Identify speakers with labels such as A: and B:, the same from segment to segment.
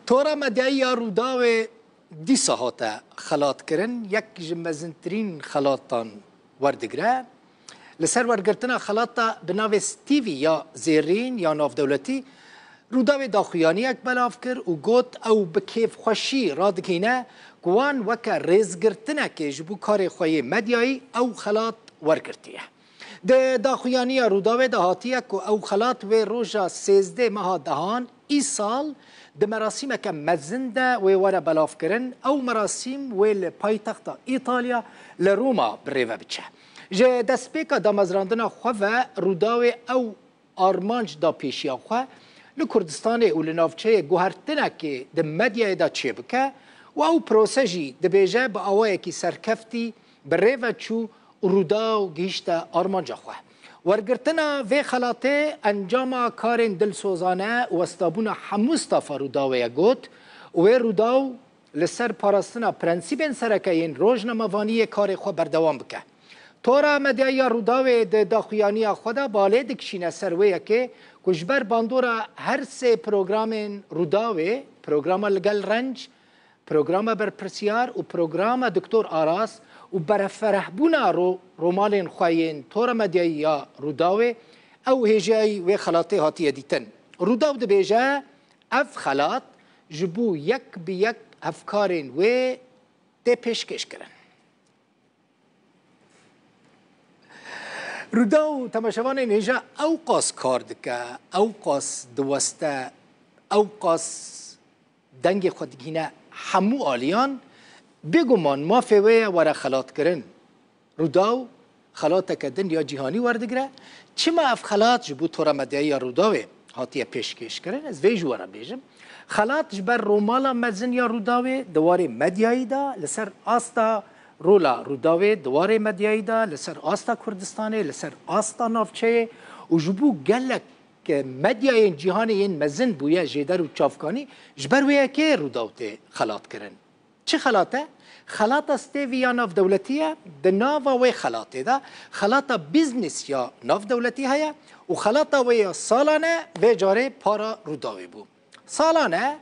A: تورا مدعی روداو دی ساعت خلات کرن یک جمزنترین خلاتان وردگره لسر ورگرتنا خلاتا بناو ستیوی یا زیرین یا ناف دولتی روداو داخویانی یک بلاف کر و گوت او بکیف خوشی رادکینه گوان وکا ریزگرتنه که جبو کار خوی مدیایی او خلات ورگرتیه ده داخویانی روداو دهاتیه که او خلات و روژا 13 ماه دهان ای سال ده مراسم که مزنده و وره بلاف کرن او مراسم و لپایتخت ایتالیا لروما بریوه بچه جه دسپیکا دا مزراندنا خواه روداو او آرمانج دا پیشیا خواه لکردستان او لنافچه گوهرتنه که ده مدیه دا چه بکه و او پروسجی ده بیجه با آوائه که سرکفتی بریوه چو روداو گیشت آرمانجا خواه ورگرتنا و خلاته انجام کارین دلسوزانه و استابون هموستافا روداوه گوت و روداو لسر پاراستنا پرنسیبین سرکین روزنامه‌وانی کار خو بردوام بکه تورا مدیا روداوه د داخویانی خدا باله دکشینه سرویه که کجبر باندورا هر سه پروگرامین روداوه پروگرام لگل رنج پروگرام برپرسیار و پروگرام دکتور آراس و بر فرحبونا رومالین خوایین تورا مدیا روداوه او هجای و خلاطه هاتیه دیتن روداو ده بیجه اف خلاط جبو یک بی یک افکارین و ده پیشکش کرن روداو تماشاوان اینجا او قاس کار دکه او قاس دوسته او قاس دنگ خودگینه همو آلیان بگمان ما فوه وره خلاط کرن روداو خلاط کدن یا جهانی وردگره چما اف خلاط جبو تورا مدعی روداوه هاتیه پیشکش کرن از ویجو وره بیجم خلاط جبر رومالا مزن یا روداوه دواره مدعی دا لسر آستا رولا روداوه دواره مدیایی دا لسر آستا کردستانه لسر آستا نافچه و جبو گلک مدیای جهانی این مزن بویا جیدر و چافکانی جبر ویا که روداوته خلاط کرن چه خلاطه؟ خلاط استیوی یا ناف دولتیه ده ناوا وی خلاطه دا خلاطه بیزنس یا ناف دولتی هیا و خلاطه وی سالانه و جاره پارا روداوه بو سالانه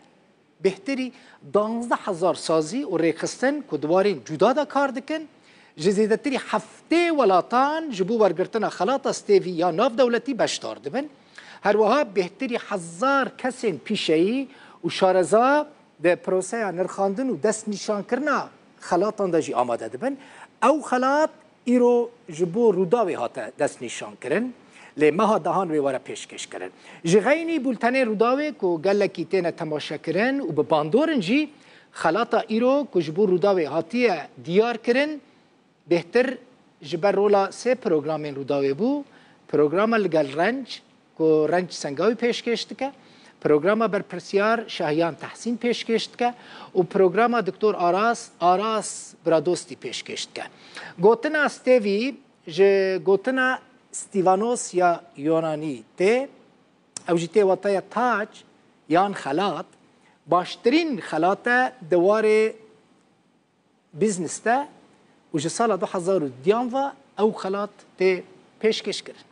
A: بهتری 12,000 سازی و ریخستن که دوارین جدا دا کار دکن جزیده تری هفته ولاتان جبو ورگرتنا خلاط استیوی یا ناف دولتی بشتار دبن هر وها بهتری 1000 کسین پیشهی و شارزا ده پروسه نرخاندن و دست نشان کرنا خلاطان دا جی آماده دبن او خلاط ایرو جبو روداوی هاته دست نشان کرن لی ماه دهان وی وره پیشکش کرن جغینی بولتنه روداوی که گلکی تینه تماشا کرن و به باندورن جی خلاطا ایرو که جبو روداوی هاتیه دیار کرن بهتر جبر رولا سه پروگرامین روداوی بو پروگرام لگل رنج که رنج سنگاوی پیشکش دکه پروگرام برپرسیار شاهیان تحسین پیشکش دکه و پروگرام دکتور آراس برادوستی پیشکش دکه گوتنا استیوی گوتنا ستیوانوس یا یونانی ته او جیته وطای تاج یان خلاط باشترین خلاط دوار بیزنس ته و جه سال 2010 او خلاط ته پیشکش کرد